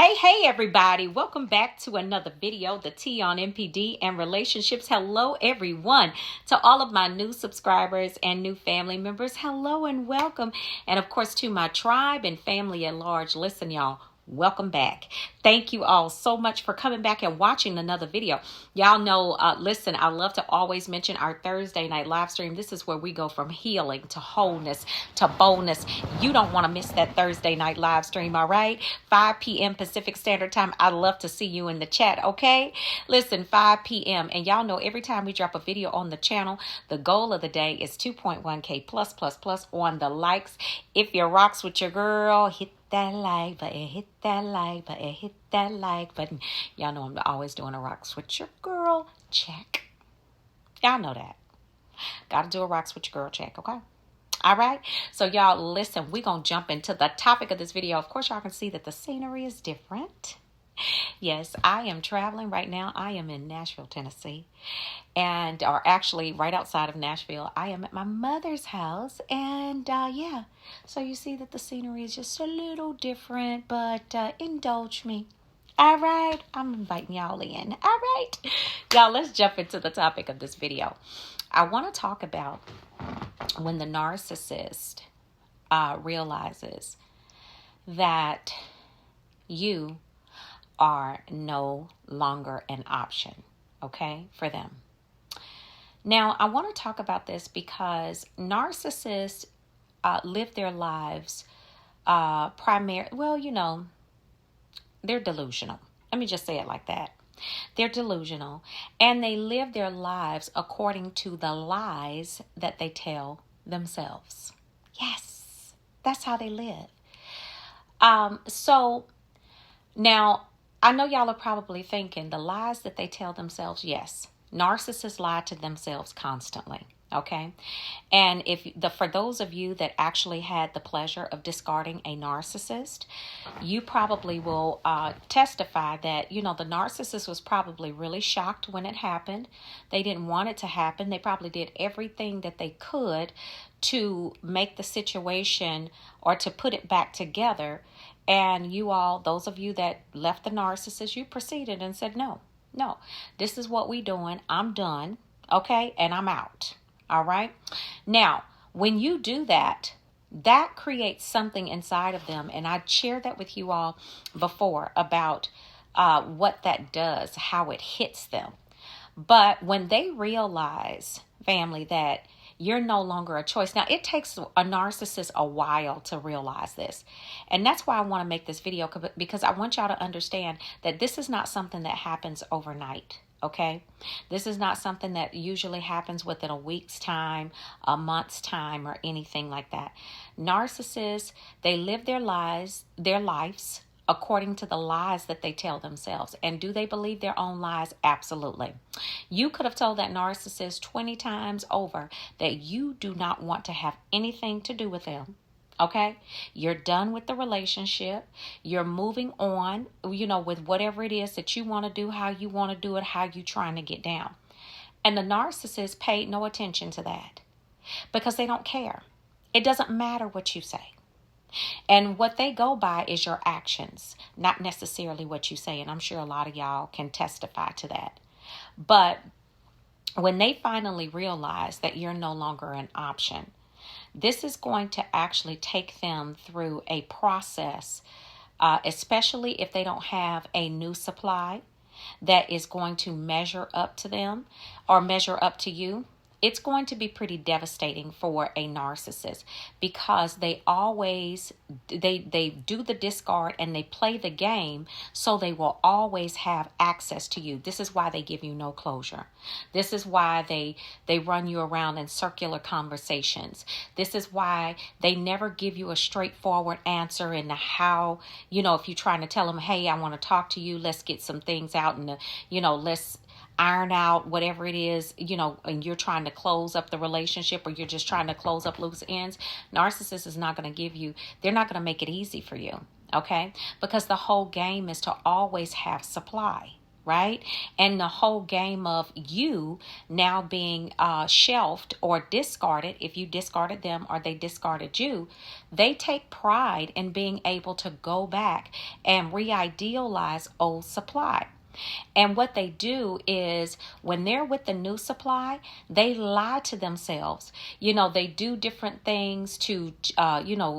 Hey everybody, welcome back to another video, the T on MPD and relationships. Hello everyone. To all of my new subscribers and new family members, hello and welcome. And of course to my tribe and family at large, listen y'all, welcome back. Thank you all so much for coming back and watching another video. Y'all know, listen, I love to always mention our Thursday night live stream. This is where we go from healing to wholeness to boldness. You don't want to miss that Thursday night live stream, all right? 5 p.m. Pacific Standard Time. I'd love to see you in the chat, okay? Listen, 5 p.m. And y'all know every time we drop a video on the channel, the goal of the day is 2.1K plus on the likes. If you rocks with your girl, hit that like button, hit that like button, hit that like button. Y'all know I'm always doing a rocks with your girl check. Y'all know that. Gotta do a rocks with your girl check, okay? All right. So y'all listen, we're going to jump into the topic of this video. Of course, y'all can see that the scenery is different. Yes, I am traveling right now. I am in Nashville, Tennessee, or actually right outside of Nashville. I am at my mother's house, and yeah, so you see that the scenery is just a little different, but indulge me. All right, I'm inviting y'all in. All right, y'all, let's jump into the topic of this video. I want to talk about when the narcissist realizes that you are no longer an option, okay, for them. Now, I want to talk about this because narcissists live their lives they're delusional. Let me just say it like that. They're delusional, and they live their lives according to the lies that they tell themselves. Yes, that's how they live. So now, I know y'all are probably thinking the lies that they tell themselves. Yes, narcissists lie to themselves constantly. Okay. And for those of you that actually had the pleasure of discarding a narcissist, you probably will testify that, the narcissist was probably really shocked when it happened. They didn't want it to happen. They probably did everything that they could to make the situation or to put it back together. And you all, those of you that left the narcissist, you proceeded and said, no, this is what we doing. I'm done. Okay. And I'm out. All right. Now, when you do that, that creates something inside of them. And I shared that with you all before about what that does, how it hits them. But when they realize, family, that you're no longer a choice. Now, it takes a narcissist a while to realize this. And that's why I want to make this video, because I want y'all to understand that this is not something that happens overnight. Okay, this is not something that usually happens within a week's time, a month's time, or anything like that. Narcissists, they live their lives according to the lies that they tell themselves. And do they believe their own lies? Absolutely. You could have told that narcissist 20 times over that you do not want to have anything to do with them. Okay, you're done with the relationship. You're moving on, with whatever it is that you want to do, how you want to do it, how you trying to get down. And the narcissist paid no attention to that because they don't care. It doesn't matter what you say. And what they go by is your actions, not necessarily what you say. And I'm sure a lot of y'all can testify to that. But when they finally realize that you're no longer an option, this is going to actually take them through a process, especially if they don't have a new supply that is going to measure up to them or measure up to you. It's going to be pretty devastating for a narcissist because they always, they do the discard and they play the game, so they will always have access to you. This is why they give you no closure. This is why they run you around in circular conversations. This is why they never give you a straightforward answer in how, if you're trying to tell them, hey, I want to talk to you, let's get some things out and, let's iron out whatever it is, and you're trying to close up the relationship or you're just trying to close up loose ends. Narcissist is not going to they're not going to make it easy for you. Okay. Because the whole game is to always have supply, right? And the whole game of you now being shelved or discarded, if you discarded them or they discarded you, they take pride in being able to go back and re-idealize old supply. And what they do is when they're with the new supply, they lie to themselves. They do different things to,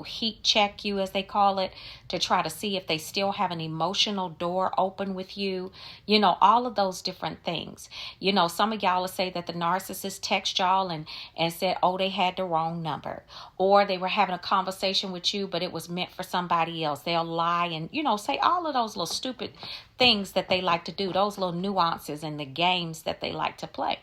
heat check you, as they call it, to try to see if they still have an emotional door open with you. All of those different things. Some of y'all will say that the narcissist text y'all and said, oh, they had the wrong number. Or they were having a conversation with you, but it was meant for somebody else. They'll lie and, say all of those little stupid things that they like to do, those little nuances and the games that they like to play.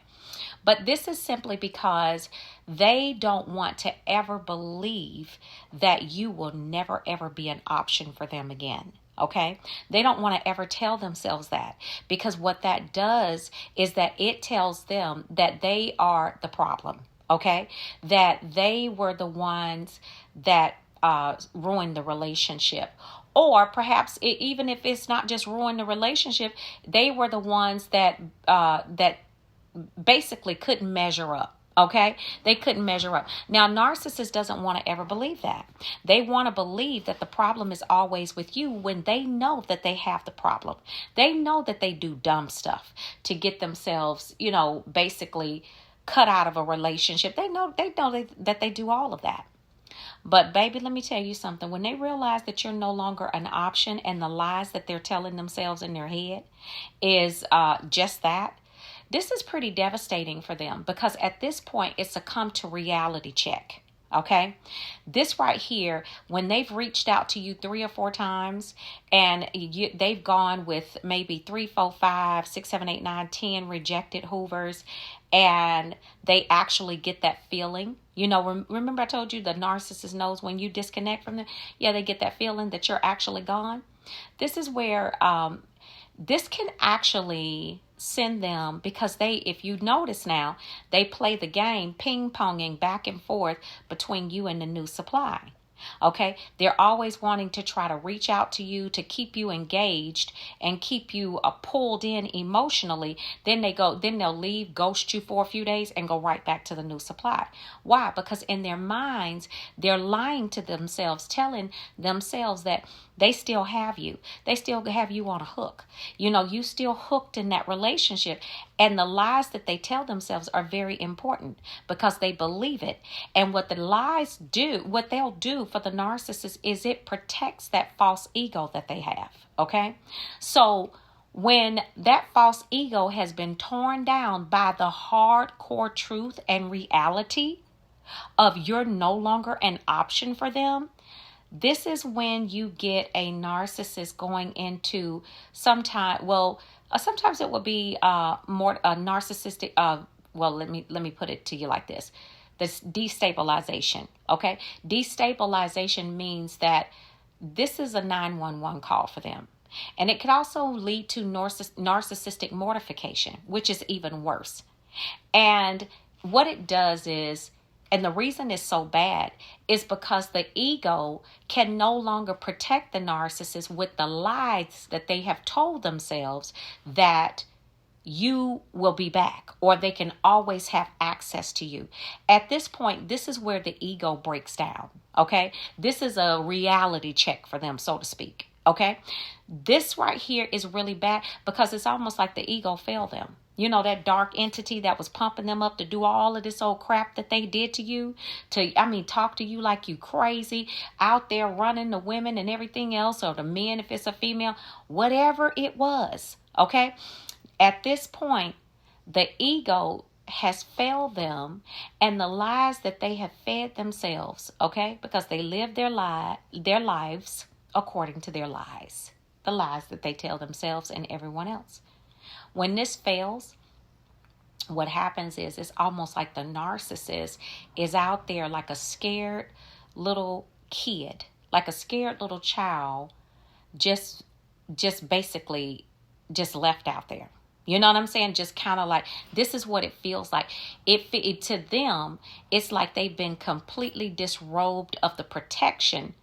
But this is simply because they don't want to ever believe that you will never, ever be an option for them again. Okay? They don't want to ever tell themselves that, because what that does is that it tells them that they are the problem. Okay? That they were the ones that ruined the relationship. Or perhaps even if it's not just ruin the relationship, they were the ones that basically couldn't measure up. Okay? They couldn't measure up. Now, narcissist doesn't want to ever believe that. They want to believe that the problem is always with you when they know that they have the problem. They know that they do dumb stuff to get themselves, basically cut out of a relationship. They know that they do all of that. But baby, let me tell you something. When they realize that you're no longer an option and the lies that they're telling themselves in their head is just that, this is pretty devastating for them, because at this point, it's a come to reality check. Okay, this right here, when they've reached out to you 3 or 4 times and they've gone with maybe 3, 4, 5, 6, 7, 8, 9, 10 rejected Hoovers, and they actually get that feeling. Remember I told you the narcissist knows when you disconnect from them. Yeah, they get that feeling that you're actually gone. This is where this can actually send them, because if you notice now, they play the game ping-ponging back and forth between you and the new supply. Okay, they're always wanting to try to reach out to you to keep you engaged and keep you pulled in emotionally. Then they'll leave, ghost you for a few days, and go right back to the new supply. Why? Because in their minds, they're lying to themselves, telling themselves that they still have you. They still have you on a hook. You still hooked in that relationship. And the lies that they tell themselves are very important because they believe it. And what the lies do, what they'll do for the narcissist is it protects that false ego that they have. Okay? So when that false ego has been torn down by the hardcore truth and reality of you're no longer an option for them, this is when you get a narcissist going into sometimes it would be more a narcissistic. Let me put it to you like this: this destabilization. Okay, destabilization means that this is a 911 call for them, and it could also lead to narcissistic mortification, which is even worse. And what it does is, and the reason it's so bad is because the ego can no longer protect the narcissist with the lies that they have told themselves that you will be back, or they can always have access to you. At this point, this is where the ego breaks down. Okay, this is a reality check for them, so to speak. Okay, this right here is really bad because it's almost like the ego failed them. That dark entity that was pumping them up to do all of this old crap that they did to you, talk to you like you crazy, out there running the women and everything else, or the men if it's a female, whatever it was, okay? At this point, the ego has failed them, and the lies that they have fed themselves, okay? Because they live their lives according to their lies, the lies that they tell themselves and everyone else. When this fails, what happens is it's almost like the narcissist is out there like a scared little kid, like a scared little child, just basically just left out there. You know what I'm saying? Just kind of like, this is what it feels like. It to them, it's like they've been completely disrobed of the protection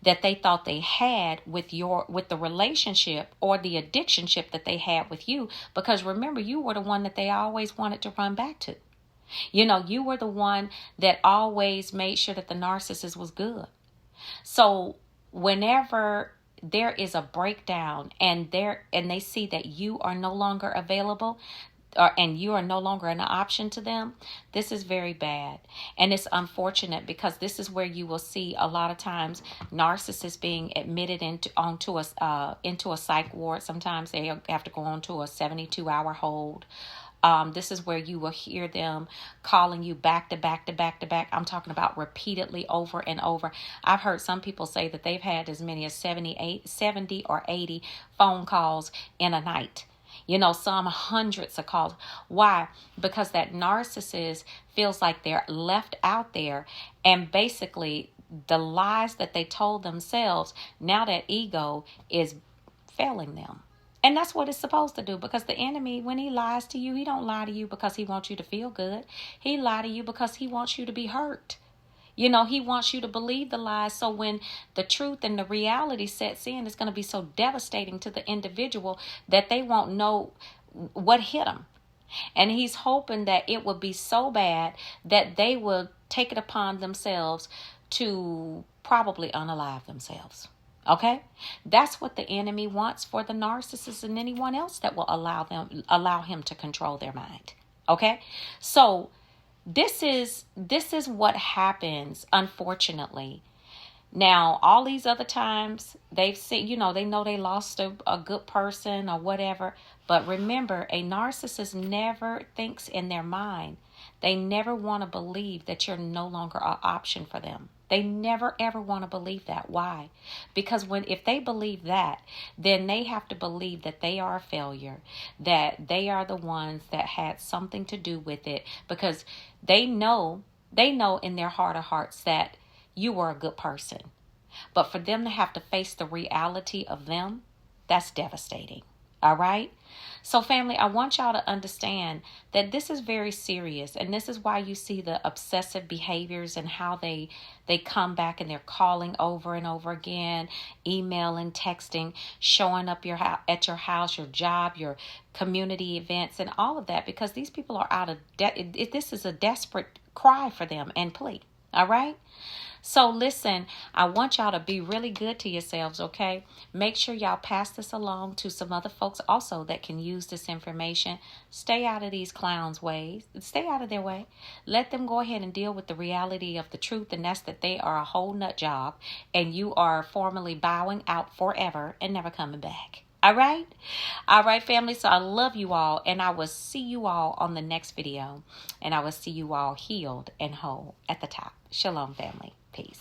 that they thought they had with the relationship or the addictionship that they had with you. Because remember, you were the one that they always wanted to run back to. You were the one that always made sure that the narcissist was good. So whenever there is a breakdown and they see that you are no longer available, and you are no longer an option to them, this is very bad. And it's unfortunate, because this is where you will see a lot of times narcissists being admitted into a psych ward. Sometimes they have to go on to a 72-hour hold. This is where you will hear them calling you back to back to back to back. I'm talking about repeatedly, over and over. I've heard some people say that they've had as many as 70 or 80 phone calls in a night. Some hundreds of calls. Why? Because that narcissist feels like they're left out there, and basically the lies that they told themselves, now that ego is failing them. And that's what it's supposed to do, because the enemy, when he lies to you, he don't lie to you because he wants you to feel good. He lies to you because he wants you to be hurt. He wants you to believe the lies. So when the truth and the reality sets in, it's going to be so devastating to the individual that they won't know what hit them. And he's hoping that it will be so bad that they will take it upon themselves to probably unalive themselves. Okay? That's what the enemy wants for the narcissist and anyone else that will allow him to control their mind. Okay? So this is what happens, unfortunately. Now, all these other times they've seen, they know they lost a good person or whatever. But remember, a narcissist never thinks in their mind. They never want to believe that you're no longer an option for them. They never, ever want to believe that. Why? Because if they believe that, then they have to believe that they are a failure, that they are the ones that had something to do with it, because they know in their heart of hearts that you were a good person. But for them to have to face the reality of them, that's devastating. All right? So family, I want y'all to understand that this is very serious, and this is why you see the obsessive behaviors and how they come back and they're calling over and over again, emailing, texting, showing up at your house, your job, your community events, and all of that, because these people are out of this is a desperate cry for them and plea. All right? So listen, I want y'all to be really good to yourselves, okay? Make sure y'all pass this along to some other folks also that can use this information. Stay out of these clowns' ways. Stay out of their way. Let them go ahead and deal with the reality of the truth, and that's that they are a whole nut job, and you are formally bowing out forever and never coming back. All right? All right, family. So I love you all, and I will see you all on the next video, and I will see you all healed and whole at the top. Shalom, family. Peace.